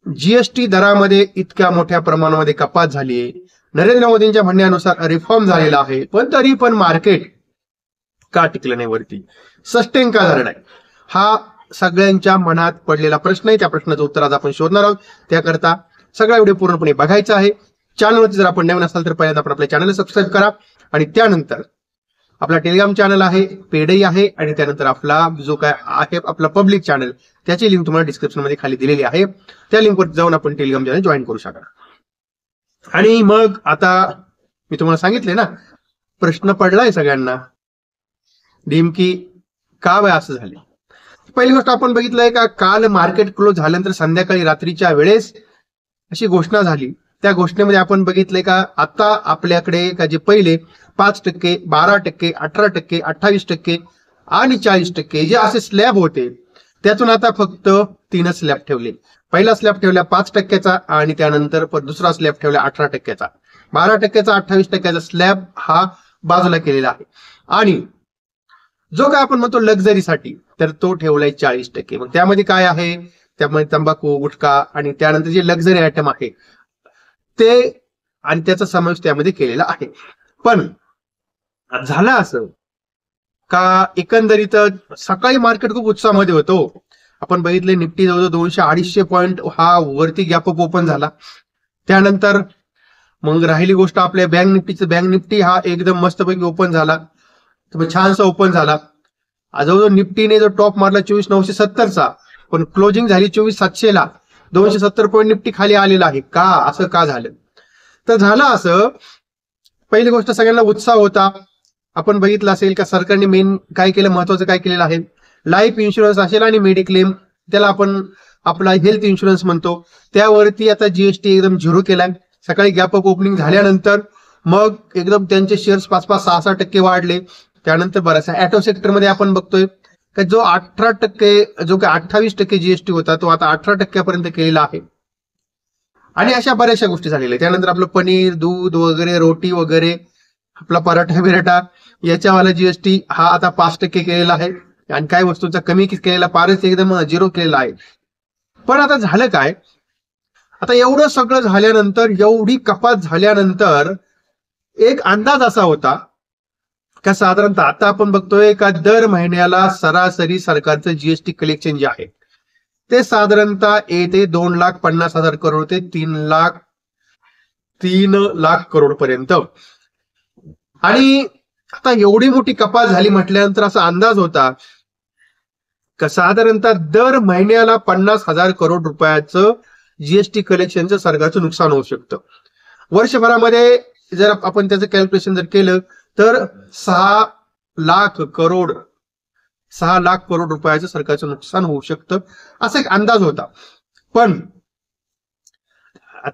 GST दरामध्ये इतक्या मोठ्या प्रमाणामध्ये कपात झाली आहे, नरेंद्र मोदींच्या म्हणण्यानुसार रिफॉर्म झालेला आहे, पण तरी पण मार्केट का टिकलं नाही वरती, सस्टेन का झालं नाही, हा सगळ्यांच्या मनात पडलेला प्रश्न आहे. त्या प्रश्नाचं उत्तर आज आपण शोधणार आहोत. त्याकरता सगळा व्हिडिओ पूर्णपणे बघायचा आहे. चॅनलवरती जर आपण नवीन असाल तर पहिल्यांदा आपण आपल्या चॅनलला सबस्क्राईब करा आणि त्यानंतर आपला टेलिग्राम चॅनल आहे, पेडही आहे, आणि त्यानंतर आपला जो काय आहे आपला पब्लिक चॅनल, त्याची लिंक तुम्हाला डिस्क्रिप्शन मध्ये खाली दिलेली आहे. त्या लिंकवर जाऊन आपण टेलिग्राम चॅनल जॉईन करू शकाल. आणि मग आता मी तुम्हाला सांगितले ना, प्रश्न पडलाय सगळ्यांना, नेमकी का वय असं झाले. पहिली गोष्ट आपण बघितलंय का, काल मार्केट क्लोज झाल्यानंतर संध्याकाळी रात्रीच्या वेळेस अशी घोषणा झाली. त्या घोषणेमध्ये आपण बघितलंय का, आता आपल्याकडे का जे पहिले 5%, 12%, 18%, 28% आणि 40% जे असे स्लॅब होते, त्यातून आता फक्त 3 स्लॅब ठेवले. पहिला स्लॅब ठेवला 5%चा आणि त्यानंतर दुसरा स्लॅब ठेवला 18%चा. 12%चा 28%चा स्लॅब हा बाजूला केलेला आहे. आणि जो काय आपण म्हणतो लक्झरीसाठी, तर तो ठेवलाय 40%. मग त्यामध्ये काय आहे, त्यामध्ये तंबाखू, गुटखा आणि त्यानंतर जे लक्झरी आयटम आहे ते आणि त्याचा समावेश त्यामध्ये केलेला आहे. पण झालं असं का, एकंदरीत सकाळी मार्केट खूप उत्साहामध्ये होतो. आपण बघितले निफ्टी जवळजवळ 200-250 पॉईंट हा वरती गॅप अप ओपन झाला. त्यानंतर मग राहिली गोष्ट आपल्या बँक निफ्टीचं. बँक निफ्टी हा एकदम मस्तपैकी ओपन झाला, छानसा ओपन झाला. जवळजवळ निफ्टीने जो टॉप मारला 24,970चा, पण क्लोजिंग झाली 24,700ला. 270 पॉईंट निफ्टी खाली आलेला आहे. का असं का झालं, तर झालं असं, पहिली गोष्ट सगळ्यांना उत्साह होता. आपण बघितलं असेल का सरकारने मेन काय केलं, महत्वाचं काय केलेलं आहे, लाईफ इन्शुरन्स असेल आणि मेडिक्लेम, त्याला आपण आपला हेल्थ इन्शुरन्स म्हणतो, त्यावरती आता जीएसटी एकदम झिरो केलाय. सकाळी गॅप अप ओपनिंग झाल्यानंतर मग एकदम त्यांचे शेअर्स 5-5, 6-6% वाढले. त्यानंतर बराचसा ऍटो सेक्टरमध्ये आपण बघतोय का जो 18%, जो काय 28% जीएसटी होता तो आता 18% केलेला आहे. आणि अशा बऱ्याचशा गोष्टी झालेल्या. त्यानंतर आपलं पनीर, दूध वगैरे, रोटी वगैरे, आपला पराठा बिराठा याच्यावाला जीएसटी हा आता 5% केलेला आहे. आणि काही वस्तूंचा कमी केलेला, फारच एकदम झिरो केलेला आहे. पण आता झालं काय, आता एवढं सगळं झाल्यानंतर, एवढी कपात झाल्यानंतर एक अंदाज असा होता का साधारणतः आता आपण बघतोय का दर महिन्याला सरासरी सरकारचं जीएसटी कलेक्शन जे आहे ते साधारणतः येते 2,50,000 करोड ते 3,00,000 करोड पर्यंत. आणि आता एवढी मोठी कपात झाली म्हटल्यानंतर असा अंदाज होता का साधारणतः दर महिन्याला 50,000 करोड रुपयाचं जीएसटी कलेक्शनचं सरकारचं नुकसान होऊ शकतं. वर्षभरामध्ये जर आपण त्याचं कॅल्क्युलेशन जर केलं तर 6,00,000 करोड रुपयाचं सरकारचं नुकसान होऊ शकतं, असा एक अंदाज होता. पण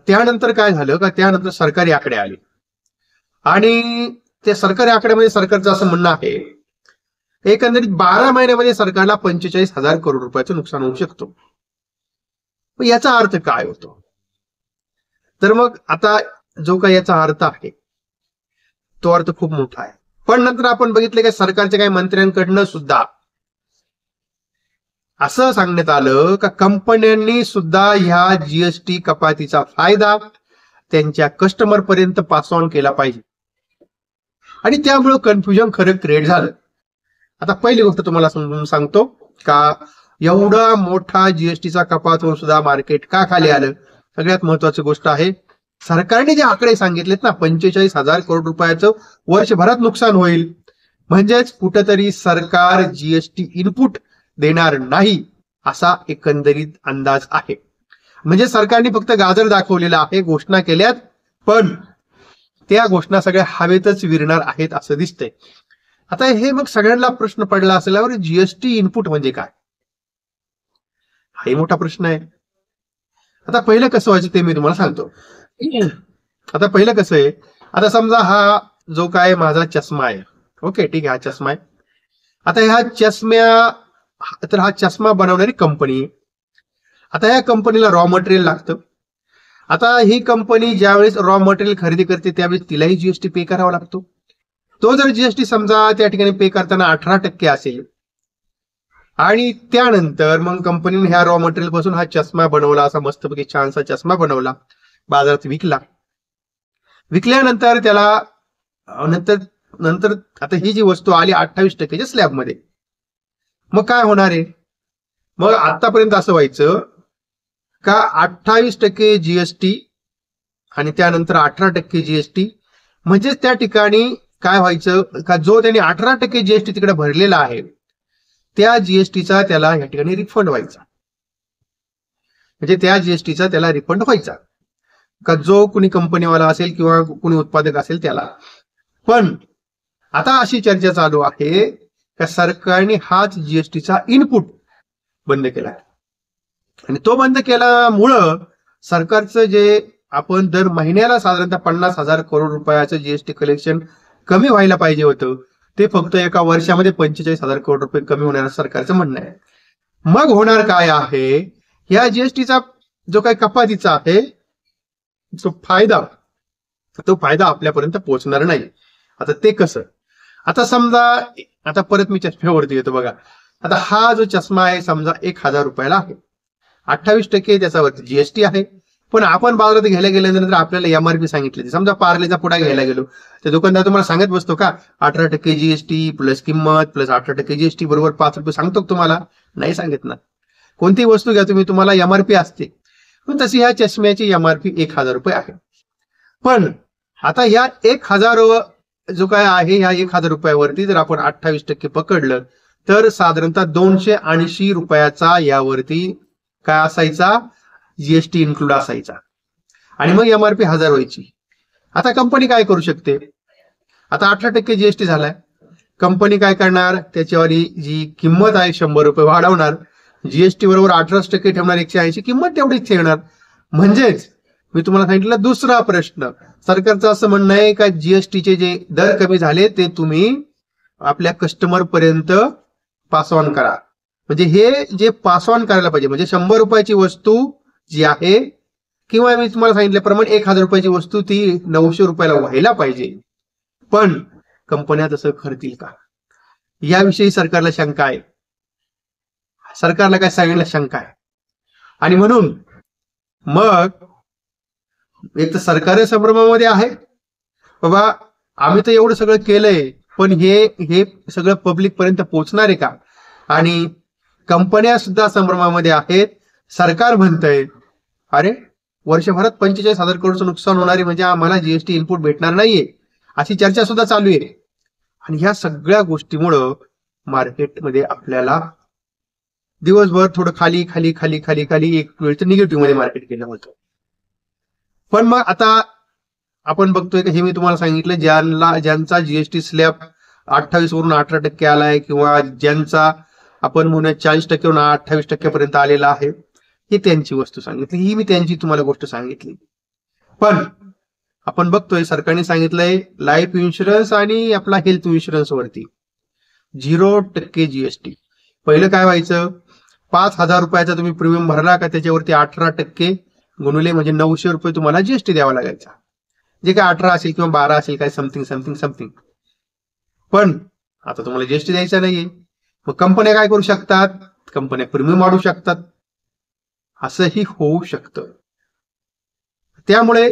त्यानंतर काय झालं का, त्यानंतर सरकारी आकडे आले आणि त्या सरकारी आकड्यामध्ये सरकारचं असं म्हणणं आहे एकंदरीत 12 महिन्यामध्ये सरकारला 45,000 करोड रुपयाचं नुकसान होऊ शकतो. याचा अर्थ काय होतो, तर मग आता जो काही याचा अर्थ आहे तो अर्थ खूप मोठा आहे. पण नंतर आपण बघितले की सरकारच्या काही मंत्र्यांकडनं सुद्धा असं सांगण्यात आलं का कंपन्यांनी सुद्धा ह्या जीएसटी कपातीचा फायदा त्यांच्या कस्टमर पर्यंत पास ऑन केला पाहिजे. आणि त्यामुळे कन्फ्युजन खरं क्रिएट झालं. आता पहिली गोष्ट तुम्हाला समजून सांगतो का एवढा मोठा जीएसटीचा कपात होऊन सुद्धा मार्केट का खाली आलं. सगळ्यात महत्वाची गोष्ट आहे, सरकारने जे आकडे सांगितलेत ना 45,000 करोड रुपयाचं वर्षभरात नुकसान होईल, म्हणजेच कुठंतरी सरकार जीएसटी इनपुट देणार नाही असा एकंदरीत अंदाज आहे. म्हणजे सरकारने फक्त गाजर दाखवलेला आहे, घोषणा केल्यात, पण त्या घोषणा सगळ्या हवेतच विरणार आहेत असं दिसतंय. आता हे मग सगळ्यांना प्रश्न पडला असल्यावर जीएसटी इनपुट म्हणजे काय, हाही मोठा प्रश्न आहे. आता पहिलं कसं व्हायचं ते मी तुम्हाला सांगतो. आता पहिलं कसं आहे, आता समजा हा जो काय माझा चष्मा आहे, ओके ठीक आहे, हा चष्मा आहे. आता हा चष्मा बनवणारी कंपनी, आता या कंपनीला रॉ मटेरियल लागतं. आता ही कंपनी ज्यावेळेस रॉ मटेरियल खरेदी करते त्यावेळेस तिलाही जीएसटी पे करावा लागतो. तो जर जीएसटी समजा त्या ठिकाणी पे करताना 18% असेल आणि त्यानंतर मग कंपनीने ह्या रॉ मटेरियल पासून हा चष्मा बनवला, असा मस्तपैकी छानसा चष्मा बनवला, बाजारात विकला. विकल्यानंतर त्याला नंतर नंतर आता ही जी वस्तू आली 28% स्लॅबमध्ये, मग काय होणार आहे? मग आतापर्यंत असं व्हायचं का 28% जीएसटी आणि त्यानंतर 18% जीएसटी, म्हणजेच त्या ठिकाणी काय व्हायचं का जो त्यांनी 18% जीएसटी तिकडे भरलेला आहे त्या जीएसटीचा त्याला या ठिकाणी रिफंड व्हायचा. म्हणजे त्या जीएसटीचा त्याला रिफंड व्हायचा का जो कुणी कंपनीवाला असेल किंवा कुणी उत्पादक असेल त्याला. पण आता अशी चर्चा चालू आहे का सरकारने हाच जीएसटीचा इनपुट बंद केला आणि तो बंद केल्यामुळं सरकारचं जे आपण दर महिन्याला साधारणतः 50,000 करोड रुपयाचं जीएसटी कलेक्शन कमी व्हायला पाहिजे होतं, ते फक्त एका वर्षामध्ये 45,000 करोड रुपये कमी होणार सरकारचं म्हणणं आहे. मग होणार काय आहे, या जीएसटीचा जो काही कपातीचा आहे तो फायदा आपल्यापर्यंत पोहोचणार नाही. आता ते कसं? आता समजा, आता परत मी चष्म्यावरती येतो बघा. आता हा जो चष्मा आहे समजा 1,000 रुपयाला आहे, 28% त्याच्यावरती जीएसटी आहे. पण आपण बाजारात घ्यायला गेल्यानंतर आपल्याला एमआरपी सांगितली, समजा पार्लेचा पुडा घ्यायला गेलो तर दुकानदार तुम्हाला सांगत बसतो का 18% जीएसटी प्लस किंमत प्लस 18% जीएसटी बरोबर 5 रुपये सांगतो तुम्हाला? नाही सांगत ना. कोणती वस्तू घ्या तुम्ही, तुम्हाला एमआरपी असते. पण तशी ह्या चष्म्याची एमआरपी 1,000 रुपये आहे. पण आता या 1,000 जो काय आहे ह्या 1,000 रुपयावरती जर आपण 28% पकडलं तर साधारणतः 280 रुपयाचा यावरती काय असायचा, जीएसटी इन्क्लूड असायचा. आणि मग एमआरपी 1,000 व्हायची. आता कंपनी काय करू शकते? आता 18% जीएसटी झालाय, कंपनी काय करणार, त्याच्यावरची जी किंमत आहे 100 रुपये वाढवणार, जीएसटी बरोबर 18% ठेवणार, 180 किंमत तेवढीच ठेवणार. म्हणजेच मी तुम्हाला सांगितलं दुसरा प्रश्न, सरकारचं असं म्हणणं आहे का जीएसटीचे जे दर कमी झाले ते तुम्ही आपल्या कस्टमर पर्यंत पास ऑन करा. म्हणजे हे जे पास ऑन करायला पाहिजे, म्हणजे 100 रुपयाची वस्तू जी आहे किंवा मी तुम्हाला सांगितल्याप्रमाणे 1,000 रुपयाची वस्तू ती 900 रुपयाला व्हायला पाहिजे. पण कंपन्या तसं करतील का, याविषयी सरकारला शंका आहे. सरकारला काय सांगितलं शंका आहे. आणि म्हणून मग एक तर सरकार संभ्रमामध्ये आहे, बाबा आम्ही तर एवढं सगळं केलंय पण हे सगळं पब्लिक पर्यंत पोहोचणार आहे का? आणि कंपन्या सुद्धा संभ्रमामध्ये आहेत. सरकार म्हणतंय अरे वर्षभरात 45,000 करोडचं नुकसान होणार आहे, म्हणजे आम्हाला जीएसटी इनपुट भेटणार नाहीये, अशी चर्चा सुद्धा चालू आहे. आणि ह्या सगळ्या गोष्टीमुळं मार्केटमध्ये आपल्याला दिवसभर थोडं खाली खाली खाली खाली खाली एक वेळचं निगेटिव्ह मध्ये मार्केट केलं होतं. पण मग आता आपण बघतोय की हे मी तुम्हाला सांगितलं, ज्यांचा जीएसटी स्लॅब 28 वरून 18% आलाय किंवा ज्यांचा आपण म्हणूया 40% वरून 28% पर्यंत आलेला आहे, ही त्यांची वस्तू सांगितली, ही मी त्यांची तुम्हाला गोष्ट सांगितली. पण आपण बघतोय सरकारने सांगितलंय लाईफ इन्शुरन्स आणि आपला हेल्थ इन्शुरन्स वरती 0% जीएसटी. पहिलं काय व्हायचं, 5,000 रुपयाचा तुम्ही प्रीमियम भरला का त्याच्यावरती 18% गुणुले म्हणजे 900 रुपये तुम्हाला जीएसटी द्यावा लागायचा, जे काय 18 असेल किंवा 12 असेल काय समथिंग. पण आता तुम्हाला जीएसटी द्यायचा नाहीये. मग कंपन्या काय करू शकतात, कंपन्या प्रीमियम वाढवू शकतात, असंही होऊ शकतं. त्यामुळे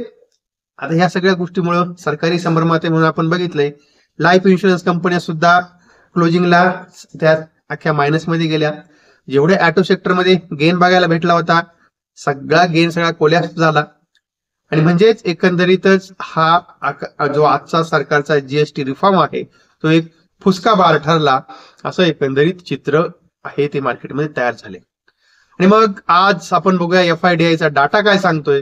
आता ह्या सगळ्या गोष्टीमुळे सरकारी संभ्रमात आहे. म्हणून आपण बघितलंय लाईफ इन्शुरन्स कंपन्या सुद्धा क्लोजिंगला त्या अख्ख्या मायनसमध्ये गेल्या. जेवढे ऑटो सेक्टरमध्ये गेन बघायला भेटला होता सगळा गेन सगळा कोलॅप्स झाला. आणि म्हणजेच एकंदरीतच हा जो आजचा सरकारचा जीएसटी रिफॉर्म आहे तो एक फुसका बार ठरला, असं एकंदरीत चित्र आहे ते मार्केटमध्ये तयार झाले. आणि मग आज आपण बघूया एफआयडीआयचा डाटा काय सांगतोय.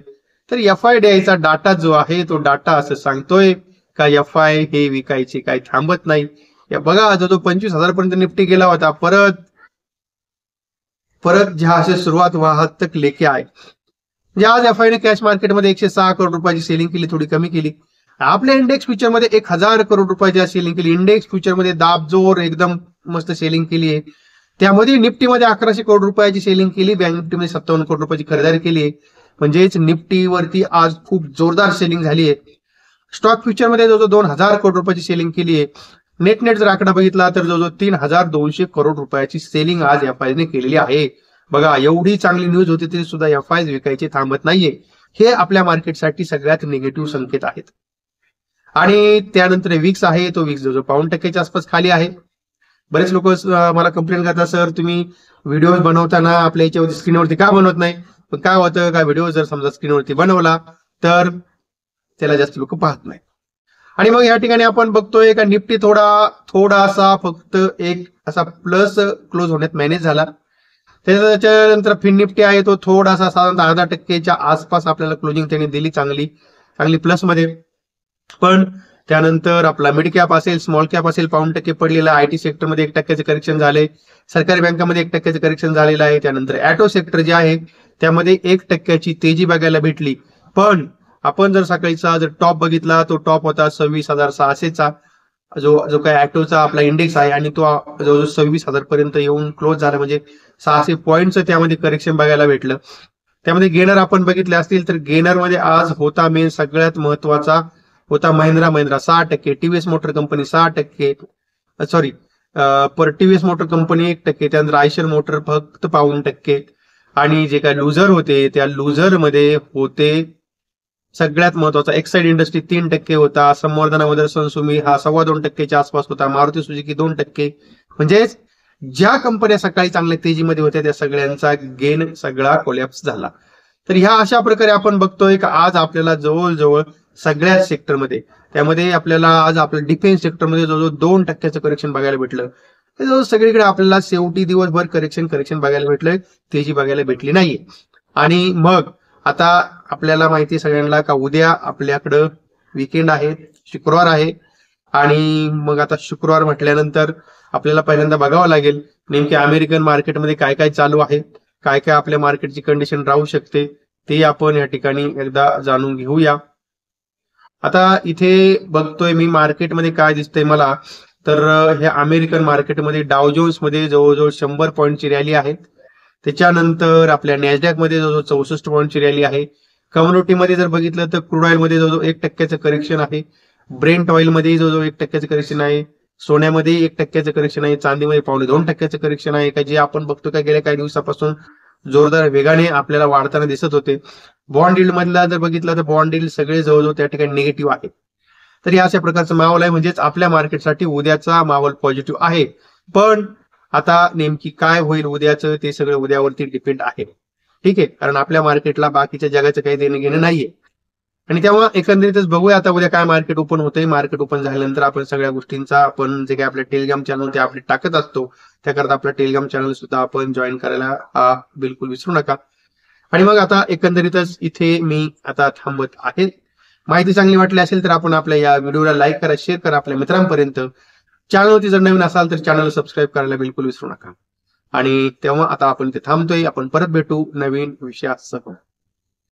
तर एफआयडीआयचा डाटा जो आहे तो डाटा असं सांगतोय का एफआय हे विकायचे काय थांबत नाही. बघा जो 25,000 पर्यंत निफ्टी गेला होता, परत जहां से सुरुवात वहां तक लेके आए. म्हणजे आज एफआयने कॅश मार्केटमध्ये 106 करोड रुपयाची सेलिंग केली, थोडी कमी केली. आपल्या इंडेक्स फ्युचरमध्ये 1,000 करोड रुपयाची सेलिंग केली. इंडेक्स फ्युचरमध्ये दाबजोर एकदम मस्त सेलिंग केली आहे. त्यामध्ये निफ्टीमध्ये 1100 करोड रुपयाची सेलिंग केली, बँक निफ्टीमध्ये 57 करोड रुपयाची खरेदी केली आहे. म्हणजेच निफ्टीवरती आज खूप जोरदार सेलिंग झाली आहे. स्टॉक फ्युचरमध्ये जवळजवळ 2,000 करोड रुपयाची सेलिंग केली आहे. नेट जर आकडा बघितला तर जवळजवळ 3200 करोड रुपयाची सेलिंग आज एफआयने केलेली आहे. बघा, एवढी चांगली न्यूज होती तरी सुद्धा एफआय विकायचे थांबत नाहीये. हे आपल्या मार्केटसाठी सगळ्यात निगेटिव्ह संकेत आहेत. आणि त्यानंतर विक्स आहे, तो विक्स जवळजवळ 5% आसपास खाली आहे. बरेच लोक मला कंप्लेंट करतात, सर तुम्ही व्हिडिओ बनवताना आपल्या याच्यावरती स्क्रीनवरती का बनवत नाही. पण काय होतं का, व्हिडिओ जर समजा स्क्रीनवरती बनवला तर त्याला जास्त लोक पाहत नाही. आणि मग या ठिकाणी आपण बघतोय का निफ्टी थोडासा फक्त एक असा प्लस क्लोज होण्यात मॅनेज झाला. त्याच्यानंतर फिन निफ्टी आहे, तो थोडासा साधारणतः 0.5% आसपास आपल्याला क्लोजिंग त्यांनी दिली, चांगली प्लस मध्ये. पण त्यानंतर आपला मिड कॅप असेल, स्मॉल कॅप असेल, 0.5% पडलेला. आयटी सेक्टरमध्ये 1% करेक्शन झाले. सरकारी बँकामध्ये 1% करेक्शन झालेलं आहे. त्यानंतर ऍटो सेक्टर जे आहे त्यामध्ये 1% तेजी बघायला भेटली. पण आपण जर सकाळीचा जर टॉप बघितला, तो टॉप होता 26,600चा, जो काय ऍटोचा आपला इंडेक्स आहे, आणि तो जवळजवळ 26,000 पर्यंत येऊन क्लोज झाला. म्हणजे 600 पॉईंटचं त्यामध्ये करेक्शन बघायला भेटलं. त्यामध्ये गेनर आपण बघितले असतील तर गेनर मध्ये आज होता मेन सगळ्यात महत्वाचा होता Mahindra 6%, TVS motor company 6%, sorry TVS motor company 1%, त्यानंतर आयशर मोटर फक्त 0.5%. आणि जे काय लुझर होते त्या लुझर मध्ये होते सगळ्यात महत्वाचा एक्साइड इंडस्ट्री 3% होता. संवर्धना मदरसन सुमी हा 2.25%च्या आसपास होता. मारुती सुझुकी 2%. म्हणजेच ज्या कंपन्या सकाळी चांगल्या तेजीमध्ये होत्या त्या सगळ्यांचा गेन सगळा कोलॅप्स झाला. तर ह्या अशा प्रकारे आपण बघतोय की आज आपल्याला जवळजवळ सगळ्याच सेक्टरमध्ये, त्यामध्ये आपल्याला आज आपल्या डिफेन्स सेक्टरमध्ये जवळजवळ 2%चं करेक्शन बघायला भेटलं. जवळ सगळीकडे आपल्याला शेवटी दिवसभर करेक्शन बघायला भेटलंय, तेजी बघायला भेटली नाहीये. आणि मग आता आपल्याला माहिती सगळ्यांना का उद्या आपल्याकडं वीकेंड आहे, शुक्रवार आहे. आणि मग आता शुक्रवार म्हटल्यानंतर आपल्याला पहिल्यांदा बघावं लागेल नेमके अमेरिकन मार्केटमध्ये काय काय चालू आहे, काय काय आपल्या मार्केटची कंडिशन राहू शकते, ते आपण या ठिकाणी एकदा जाणून घेऊया. आता इथे बघतोय मी मार्केटमध्ये काय दिसतंय मला, तर हे अमेरिकन मार्केटमध्ये डाव जोन्स मध्ये जवळजवळ 100 पॉईंटची रॅली आहे. त्याच्यानंतर आपल्या नॅसडॅक मध्ये जवळजवळ 64 पॉईंटची रॅली आहे. कम्युनिटीमध्ये जर बघितलं तर क्रूड ऑइल मध्ये जवळजवळ 1%चं करेक्शन आहे. ब्रेंट ऑइल मध्ये जवळजवळ 1%चं करेक्शन आहे. सोन्यामध्ये 1%चं करेक्शन आहे. चांदीमध्ये 2.25% करेक्शन आहे, का जे आपण बघतो का गेल्या काही दिवसापासून जोरदार वेगाने आपल्याला वाढताना दिसत होते. बॉन्ड यील्ड मधला जर बघितलं तर बॉन्ड यील्ड सगळे जवळजवळ त्या ठिकाणी निगेटिव्ह आहे. तर या अशा प्रकारचा माहोल आहे. म्हणजेच आपल्या मार्केटसाठी उद्याचा माहोल पॉझिटिव्ह आहे. पण आता नेमकी काय होईल उद्याचं ते सगळं उद्यावरती डिपेंड आहे. ठीक आहे, कारण आपल्या मार्केटला बाकीच्या जगाचं काही देणं घेणं नाहीये. आणि तेव्हा एकंदरीतच बघूया आता उद्या काय मार्केट ओपन होतंय. मार्केट ओपन झाल्यानंतर आपण सगळ्या गोष्टींचा आपण जे काही आपल्या टेलिग्राम चॅनल ते आपले टाकत असतो, त्याकरता आपला टेलिग्राम चॅनल सुद्धा आपण जॉईन करायला बिलकुल विसरू नका. आणि मग आता एकंदरीतच इथे मी आता थांबत आहे. माहिती चांगली वाटली असेल तर आपण आपल्या या व्हिडिओला लाईक करा, शेअर करा आपल्या मित्रांपर्यंत. चॅनलवरती जर नवीन असाल तर चॅनल सबस्क्राईब करायला बिलकुल विसरू नका. आणि तेव्हा आता आपण इथे थांबतोय. आपण परत भेटू नवीन विषयासह.